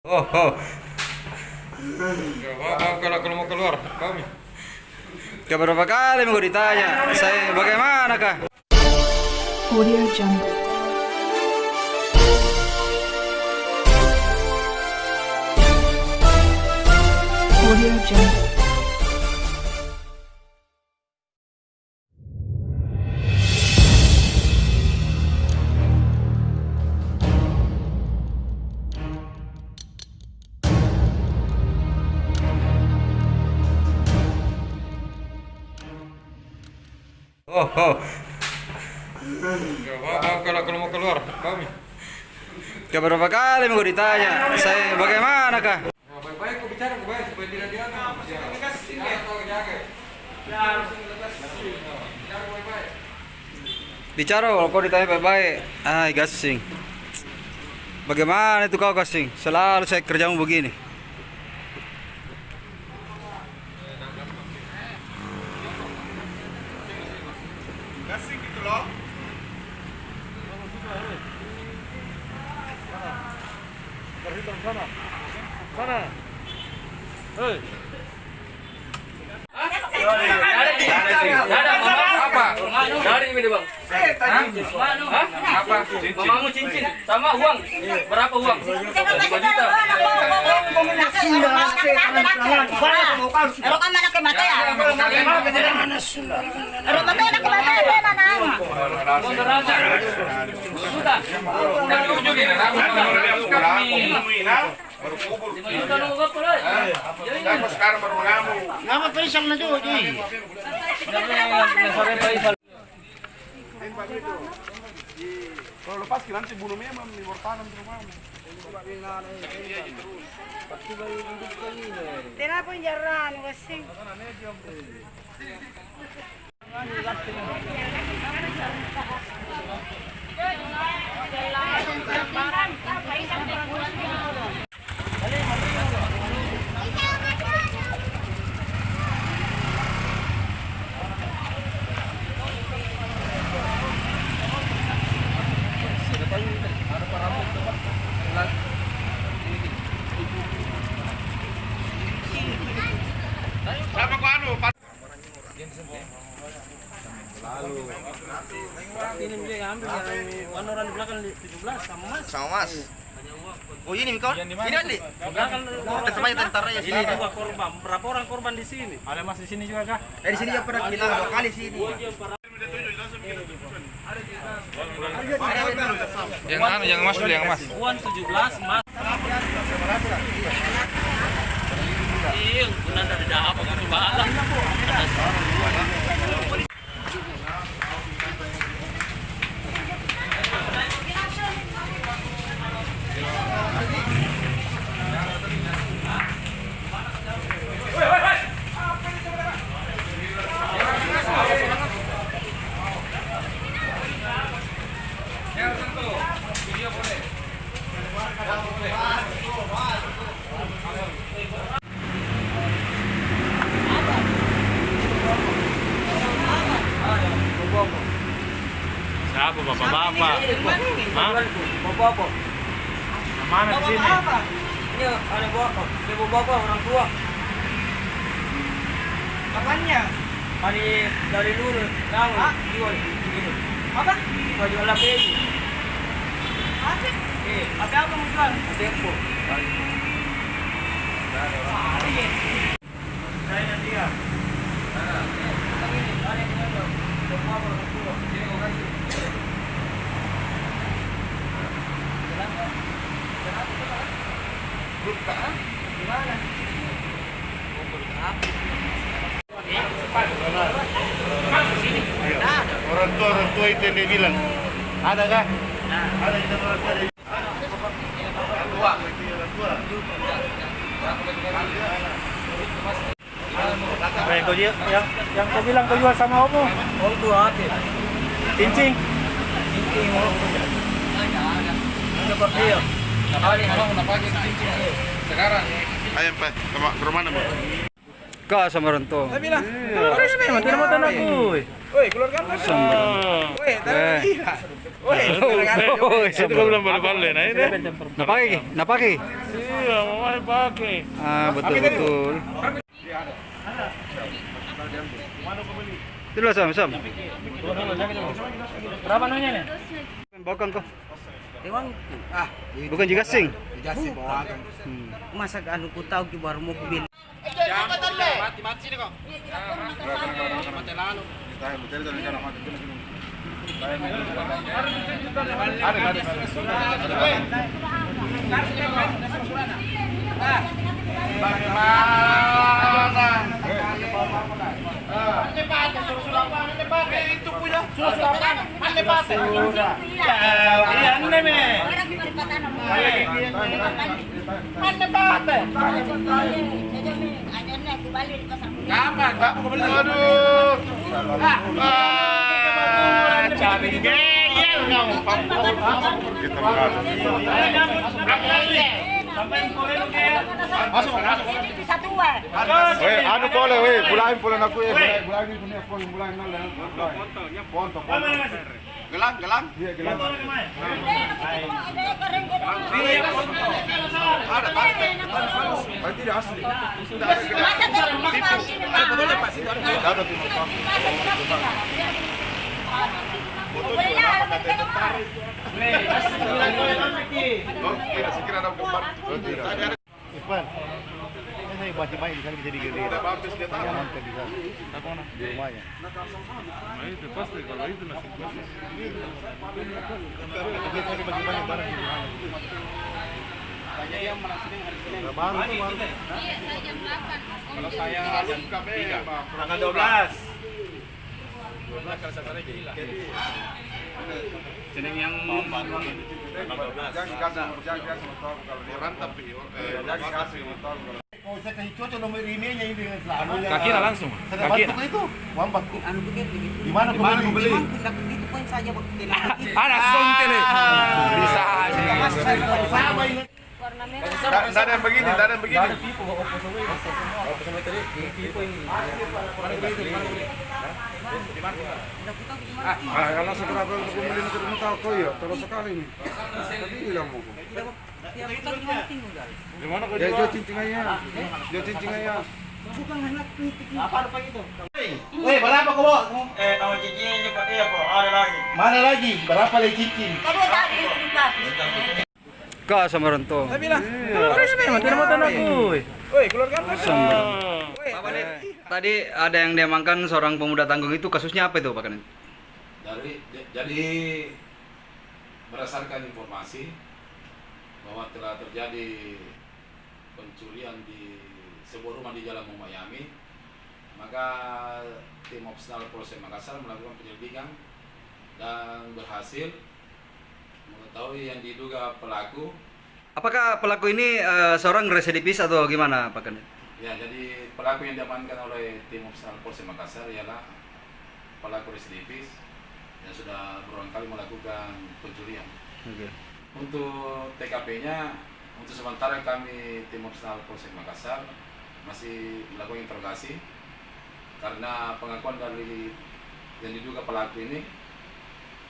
Oh, oh. Kalau mau keluar, kami. Berapa kali mau ditanya, saya bagaimana kah? Audio Jungle. Audio Jungle. Oh, oh. Kalau mau keluar, kami. Berapa kali mau ditanya, saya bagaimana kah? Baik-baik kau bicara, baik supaya tidak dianggap. Bicara kalau kau ditanya baik-baik. Ay, gasing. Bagaimana itu kau gasing? Selalu saya kerjamu begini. Gasing gitu loh. Sana. Hei. Apa? Dari ini bang. Apa? Mamamu cincin sama uang. Berapa uang? 5 juta. Sudah. Baru kubur. 5 juta nunggu berapa lah? Dapat sekarang baru mengamuk. Ngapa perisang na doon? Kalau lepas kita nanti bunuh memang di tanam di rumahmu. Tira po yung jaran, kasi. Sama ko ano? Ini dia ambil yang orang di belakang 17 sama mas. Sama mas. Oh ini kau? Ini Ali. Belakang Tersebut tentara ya ini 2 korban. Berapa orang korban di sini? Ada mas di sini juga kah? Dari sini ya pernah bilang 2 kali sini. Yang mas dulu, yang mas. Uang 17 mas. Iya, benar dari apa kan bala. Siapa bapak-bapak? Hah? Bapak. Mana di sini? Ini ada bapak orang tua. Kapannya? Dari dulu tahu jual ini. Apa? Jual apa ini? Apa? Apa mau jual? Tempo. Saya nanti ya. Orang tua itu yang dia bilang. Ada kah? Ada kita orang tua. Yang kau bilang kau jual sama Omo? Oh itu apa? Cincin. Coba dia. Sekarang. Ayo Pak, ke rumah mana? Ka sama orang tua. Sabi lang. Mati naman tanah ko. Uy, keluarkan mo. Uy, tara gila. Uy, Itu kau bilang balik nah ini. Napaki. Iya, mau pakai. Ah, betul. Itulah Sam. Berapa nanya nih? Bukan kok. Emang Bukan juga sing. dikasih bawa. Masa anu ku tahu ki baru mau kubin. Cari geyel kamu. Kita Weh, anu boleh weh, bulain aku ya, bulain punya bulain nol Ponto. Gelang. Iya, gelang. Ada berarti dia asli. Ada Kira ada gambar. Ipan. Saya baca main di sana bisa digede. Tidak bagus dia tahu. Mantap bisa. Apa mana? Di rumahnya. Nah itu pasti kalau itu nasi pasti. Kita bagi-bagi barang di rumah. Tanya yang mana sini hari Senin. Baru tuh baru. Iya, saya jam 8. Kalau saya jam 3. Tanggal 12. 12 kalau saya gila. Senin yang baru. Jangan kasih motor kalau dia rantap jangan kasih motor kalau saya kasih cocok nomor emailnya ini dengan selalu kaki langsung kaki itu wambat Anu begitu. di mana kau beli Dapat itu poin saja waktu Anak sonte bisa sama ini tidak ada yang begini kalau segera untuk beli untuk rumah tahu kau ya terus sekali nih tadi bilang mau di mana kau jual cincingannya apa itu berapa kau bawa Tahu cincinnya Pak iya kok, ada lagi. mana lagi berapa lagi cincin Ka sama orang tua. Sabi lang. Mati naman tanah ko. Uy, keluarkan mo. Tadi ada yang diamankan seorang pemuda tanggung itu kasusnya apa itu Pak Kanit? Jadi berdasarkan informasi bahwa telah terjadi pencurian di sebuah rumah di Jalan Miami, maka tim Opsnal Polsek Makassar melakukan penyelidikan dan berhasil mengetahui yang diduga pelaku. Apakah pelaku ini seorang residivis atau gimana Pak Kanit? Ya, jadi pelaku yang diamankan oleh tim Opsnal Polsek Makassar ialah pelaku residivis yang sudah berulang kali melakukan pencurian. Oke. Untuk TKP-nya, untuk sementara kami tim Opsnal Polsek Makassar masih melakukan interogasi karena pengakuan dari yang diduga pelaku ini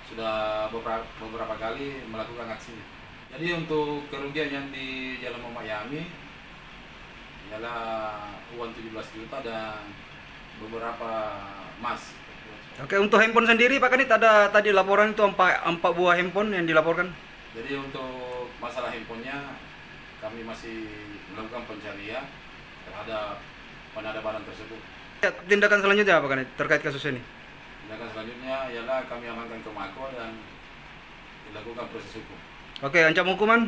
sudah beberapa kali melakukan aksinya. Jadi untuk kerugian yang di Jalan Miami ialah uang 17 juta dan beberapa emas. Oke, untuk handphone sendiri Pak Kanit ada tadi laporan itu 4 buah handphone yang dilaporkan. Jadi untuk masalah handphonenya kami masih melakukan pencarian terhadap penada barang tersebut. Tindakan selanjutnya Pak Kanit terkait kasus ini? Tindakan selanjutnya ialah kami amankan ke Mako dan dilakukan proses hukum. Oke, ancaman hukuman?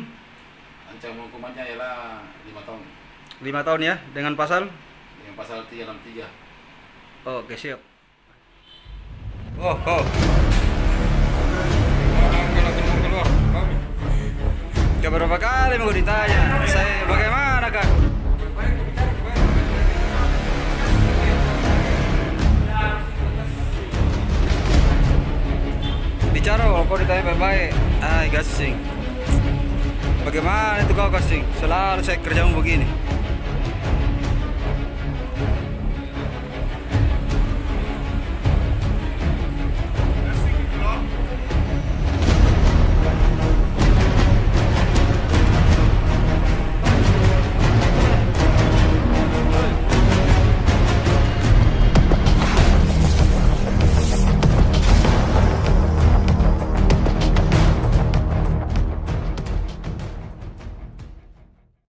Ancaman hukumannya ialah 5 tahun 5 tahun ya, dengan pasal? dengan pasal 363. Oke, siap. Keluar. Udah berapa kali mau ditanya, saya bagaimana Kak? Bicara kau ditanya baik-baik. Gasing. Bagaimana itu kau gasing? Selalu saya kerjamu begini.